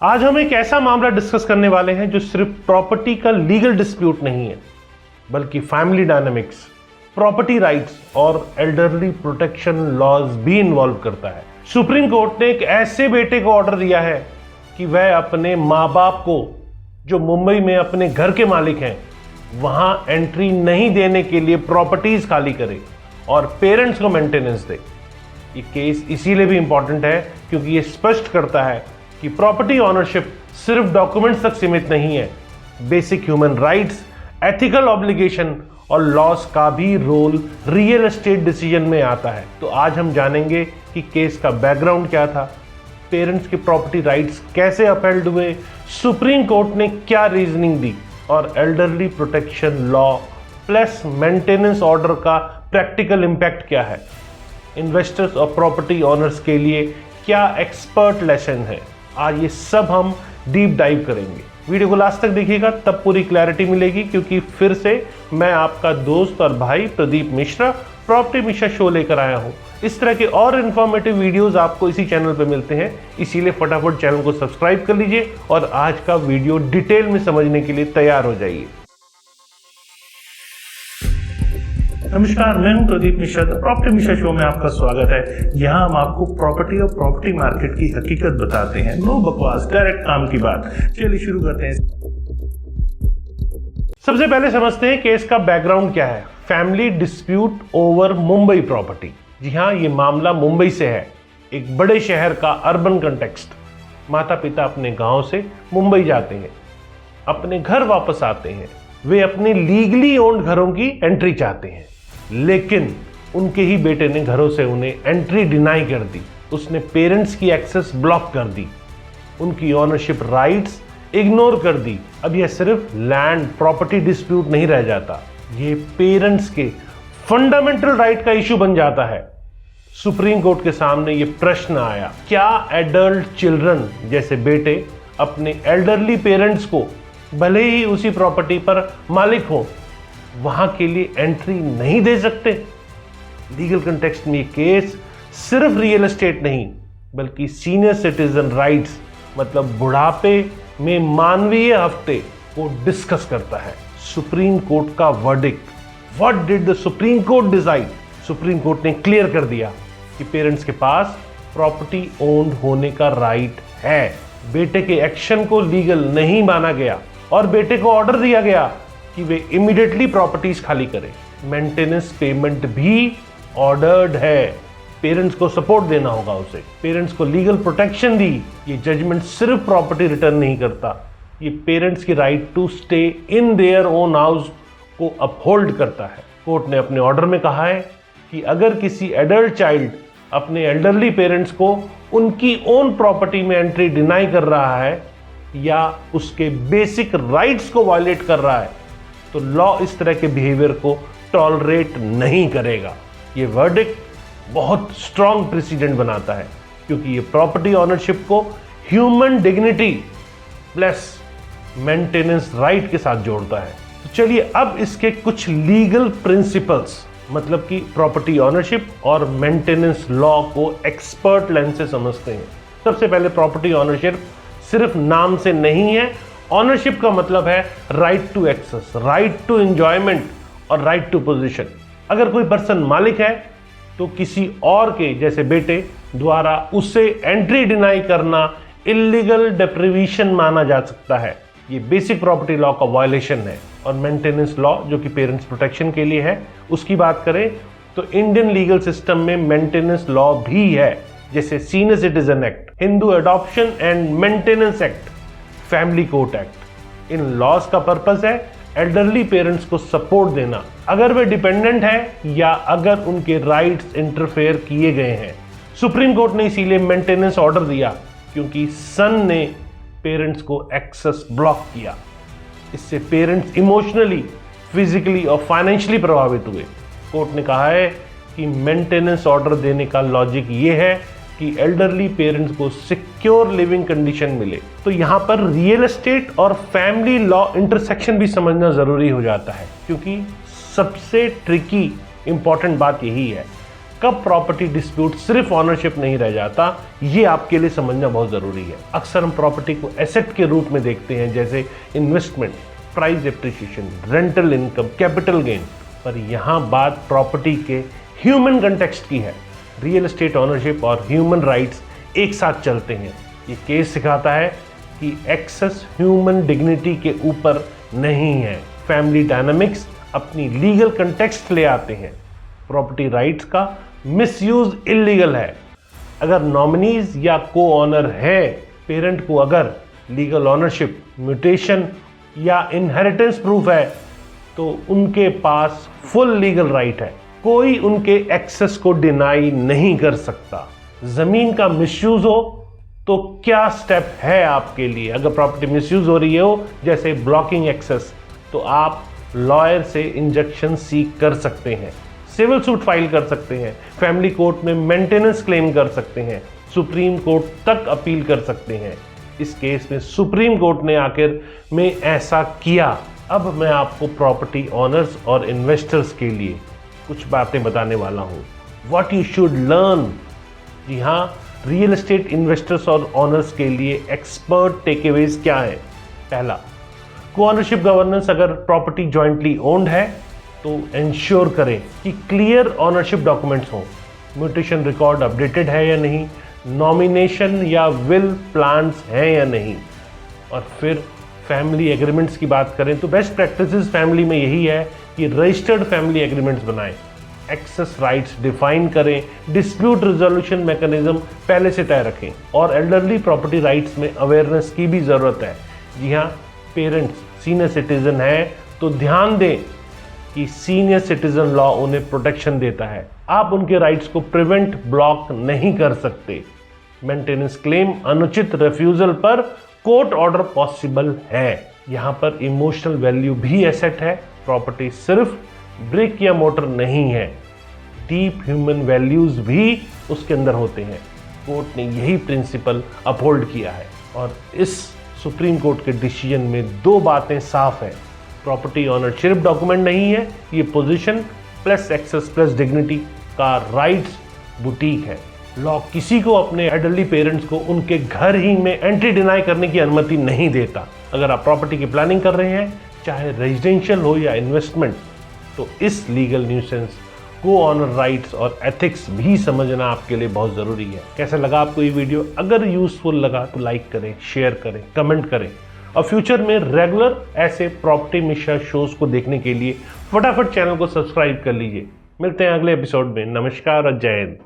आज हम एक ऐसा मामला डिस्कस करने वाले हैं जो सिर्फ प्रॉपर्टी का लीगल डिस्प्यूट नहीं है, बल्कि फैमिली डायनामिक्स, प्रॉपर्टी राइट्स और एल्डरली प्रोटेक्शन लॉज भी इन्वॉल्व करता है। सुप्रीम कोर्ट ने एक ऐसे बेटे को ऑर्डर दिया है कि वह अपने माँ बाप को, जो मुंबई में अपने घर के मालिक हैं, वहां एंट्री नहीं देने के लिए प्रॉपर्टीज खाली करे और पेरेंट्स को मेंटेनेंस दे। ये केस इसीलिए भी इंपॉर्टेंट है क्योंकि ये स्पष्ट करता है कि प्रॉपर्टी ओनरशिप सिर्फ डॉक्यूमेंट्स तक सीमित नहीं है। Basic human rights, ethical obligation और लॉस का भी रोल रियल एस्टेट डिसीजन में आता है। तो आज हम जानेंगे कि केस का बैकग्राउंड क्या था, पेरेंट्स के प्रॉपर्टी राइट्स कैसे अपहेल्ड हुए, सुप्रीम कोर्ट ने क्या रीजनिंग दी और elderly protection law plus maintenance order का प्रैक्टिकल इम्पैक्ट क्या है, इन्वेस्टर्स और प्रॉपर्टी ओनर्स के लिए क्या एक्सपर्ट लेसन है। आज ये सब हम डीप डाइव करेंगे। वीडियो को लास्ट तक देखिएगा, तब पूरी क्लैरिटी मिलेगी, क्योंकि फिर से मैं आपका दोस्त और भाई प्रदीप मिश्रा प्रॉपर्टी मिश्रा शो लेकर आया हूँ। इस तरह के और इन्फॉर्मेटिव वीडियोस आपको इसी चैनल पर मिलते हैं, इसीलिए फटाफट चैनल को सब्सक्राइब कर लीजिए और आज का वीडियो डिटेल में समझने के लिए तैयार हो जाइए। नमस्कार, मैं हूं प्रदीप मिश्रा। प्रॉपर्टी मिश्रा शो में आपका स्वागत है। यहाँ हम आपको प्रॉपर्टी और प्रॉपर्टी मार्केट की हकीकत बताते हैं। नो बकवास, डायरेक्ट काम की बात। चलिए शुरू करते हैं। सबसे पहले समझते हैं केस का बैकग्राउंड क्या है। Family dispute over Mumbai property. जी हाँ, ये मामला मुंबई से है, एक बड़े शहर का अर्बन कंटेक्स्ट। माता पिता अपने गांव से मुंबई जाते हैं, अपने घर वापस आते हैं। वे अपने लीगली ओन्ड घरों की एंट्री चाहते हैं, लेकिन उनके ही बेटे ने घरों से उन्हें एंट्री डिनाई कर दी। उसने पेरेंट्स की एक्सेस ब्लॉक कर दी, उनकी ओनरशिप राइट्स इग्नोर कर दी। अब यह सिर्फ लैंड प्रॉपर्टी डिस्प्यूट नहीं रह जाता, ये पेरेंट्स के फंडामेंटल राइट का इशू बन जाता है। सुप्रीम कोर्ट के सामने ये प्रश्न आया, क्या एडल्ट चिल्ड्रन जैसे बेटे अपने एल्डरली पेरेंट्स को, भले ही उसी प्रॉपर्टी पर मालिक हो, वहां के लिए एंट्री नहीं दे सकते? लीगल कंटेक्स्ट में ये केस सिर्फ रियल एस्टेट नहीं, बल्कि सीनियर सिटीजन राइट्स, मतलब बुढ़ापे में मानवीय हफ्ते को डिस्कस करता है। सुप्रीम कोर्ट का verdict, what did the supreme court decide? Supreme court ने क्लियर कर दिया कि पेरेंट्स के पास प्रॉपर्टी ओन्ड होने का राइट है। बेटे के एक्शन को लीगल नहीं माना गया और बेटे को ऑर्डर दिया गया कि वे इमीडिएटली प्रॉपर्टीज खाली करें। मेंटेनेंस पेमेंट भी ऑर्डर्ड है, पेरेंट्स को सपोर्ट देना होगा उसे। पेरेंट्स को लीगल प्रोटेक्शन दी। ये जजमेंट सिर्फ प्रॉपर्टी रिटर्न नहीं करता, ये पेरेंट्स की right to stay in their own house को अपहोल्ड करता है। कोर्ट ने अपने ऑर्डर में कहा है कि अगर किसी एडल्ट चाइल्ड अपने एल्डरली पेरेंट्स को उनकी ओन प्रॉपर्टी में एंट्री डिनाई कर रहा है या उसके बेसिक राइट्स को वायलेट कर रहा है, तो लॉ इस तरह के बिहेवियर को टॉलरेट नहीं करेगा। ये वर्डिक्ट बहुत स्ट्रॉन्ग प्रेसिडेंट बनाता है, क्योंकि ये प्रॉपर्टी ओनरशिप को human dignity plus maintenance right के साथ जोड़ता है। तो चलिए अब इसके कुछ लीगल प्रिंसिपल्स, मतलब कि प्रॉपर्टी ओनरशिप और मेंटेनेंस लॉ को एक्सपर्ट लेंस से समझते हैं। सबसे पहले प्रॉपर्टी ओनरशिप सिर्फ नाम से नहीं है। ऑनरशिप का मतलब है right to access, right to enjoyment और राइट टू पोजीशन। अगर कोई पर्सन मालिक है तो किसी और के, जैसे बेटे, द्वारा उसे एंट्री डिनाई करना इलीगल डेप्रिवेशन माना जा सकता है। ये बेसिक प्रॉपर्टी लॉ का वायलेशन है। और मेंटेनेंस लॉ, जो कि पेरेंट्स प्रोटेक्शन के लिए है, उसकी बात करें तो इंडियन लीगल सिस्टम में मेंटेनेंस लॉ भी है, जैसे senior citizen act, Hindu adoption and maintenance act, family court act. इन लॉज का पर्पस है एल्डरली पेरेंट्स को सपोर्ट देना, अगर वे डिपेंडेंट है या अगर उनके राइट्स इंटरफेयर किए गए हैं। सुप्रीम कोर्ट ने इसीलिए मेंटेनेंस ऑर्डर दिया, क्योंकि सन ने पेरेंट्स को एक्सेस ब्लॉक किया। इससे पेरेंट्स इमोशनली, फिजिकली और फाइनेंशियली प्रभावित हुए। कोर्ट ने कहा है कि मेंटेनेंस ऑर्डर देने का लॉजिक ये है कि एल्डरली पेरेंट्स को सिक्योर लिविंग कंडीशन मिले। तो यहाँ पर रियल एस्टेट और फैमिली लॉ इंटरसेक्शन भी समझना जरूरी हो जाता है, क्योंकि सबसे ट्रिकी इंपॉर्टेंट बात यही है। कब प्रॉपर्टी डिस्प्यूट सिर्फ ऑनरशिप नहीं रह जाता, ये आपके लिए समझना बहुत ज़रूरी है। अक्सर हम प्रॉपर्टी को एसेट के रूप में देखते हैं, जैसे investment, price appreciation, rental income, capital gain, पर यहाँ बात प्रॉपर्टी के ह्यूमन कंटेक्स्ट की है। रियल एस्टेट ऑनरशिप और ह्यूमन राइट्स एक साथ चलते हैं। ये केस सिखाता है कि एक्सेस ह्यूमन डिग्निटी के ऊपर नहीं है। फैमिली डायनामिक्स अपनी लीगल कंटेक्स्ट ले आते हैं। प्रॉपर्टी राइट्स का मिसयूज इलीगल है। अगर नॉमिनीज या को ऑनर है, पेरेंट को अगर लीगल ऑनरशिप, म्यूटेशन या इनहेरिटेंस प्रूफ है, तो उनके पास फुल लीगल राइट है। कोई उनके एक्सेस को डिनाई नहीं कर सकता। जमीन का मिसयूज हो तो क्या स्टेप है आपके लिए? अगर प्रॉपर्टी मिसयूज हो रही हो, जैसे ब्लॉकिंग एक्सेस, तो आप लॉयर से इंजंक्शन सीक कर सकते हैं, सिविल सूट फाइल कर सकते हैं, फैमिली कोर्ट में मेंटेनेंस क्लेम कर सकते हैं, सुप्रीम कोर्ट तक अपील कर सकते हैं। इस केस में सुप्रीम कोर्ट ने आखिर में ऐसा किया। अब मैं आपको प्रॉपर्टी ऑनर्स और इन्वेस्टर्स के लिए कुछ बातें बताने वाला हूँ। What you should learn. जी हाँ, रियल एस्टेट इन्वेस्टर्स और ऑनर्स के लिए एक्सपर्ट टेकअवेज क्या है? पहला, को-ऑनरशिप गवर्नेंस। अगर प्रॉपर्टी जॉइंटली ओन्ड है तो इंश्योर करें कि क्लियर ऑनरशिप डॉक्यूमेंट्स हों, म्यूटेशन रिकॉर्ड अपडेटेड है या नहीं, नॉमिनेशन या विल प्लान्स हैं या नहीं। और फिर फैमिली एग्रीमेंट्स की बात करें तो बेस्ट प्रैक्टिसेस फैमिली में यही है कि रजिस्टर्ड फैमिली एग्रीमेंट्स बनाएं, एक्सेस राइट्स डिफाइन करें, डिस्प्यूट रिजोल्यूशन मैकेनिज्म पहले से तय रखें, और एल्डरली प्रॉपर्टी राइट्स में अवेयरनेस की भी ज़रूरत है। जी हाँ, पेरेंट्स सीनियर सिटीजन है तो ध्यान दें कि सीनियर सिटीजन लॉ उन्हें प्रोटेक्शन देता है। आप उनके राइट्स को प्रिवेंट, ब्लॉक नहीं कर सकते। मेंटेनेंस क्लेम, अनुचित रिफ्यूजल पर कोर्ट ऑर्डर पॉसिबल है। यहाँ पर इमोशनल वैल्यू भी एसेट है। प्रॉपर्टी सिर्फ ब्रिक या मोटर नहीं है, डीप ह्यूमन वैल्यूज भी उसके अंदर होते हैं। कोर्ट ने यही प्रिंसिपल अपहोल्ड किया है, और इस सुप्रीम कोर्ट के डिसीजन में दो बातें साफ है। प्रॉपर्टी ऑनरशिप डॉक्यूमेंट नहीं है, ये possession plus access plus dignity का राइट्स बुटीक है। लॉ किसी को अपने एडल्टरी पेरेंट्स को उनके घर ही में एंट्री डिनाई करने की अनुमति नहीं देता। अगर आप प्रॉपर्टी की प्लानिंग कर रहे हैं, चाहे रेजिडेंशियल हो या इन्वेस्टमेंट, तो इस लीगल न्यूसेंस को ऑनर राइट्स और एथिक्स भी समझना आपके लिए बहुत ज़रूरी है। कैसा लगा आपको ये वीडियो? अगर यूजफुल लगा तो लाइक करें, शेयर करें, कमेंट करें, और फ्यूचर में रेगुलर ऐसे प्रॉपर्टी मिश्रा शोज को देखने के लिए फटाफट चैनल को सब्सक्राइब कर लीजिए। मिलते हैं अगले एपिसोड में। नमस्कार और जय हिंद।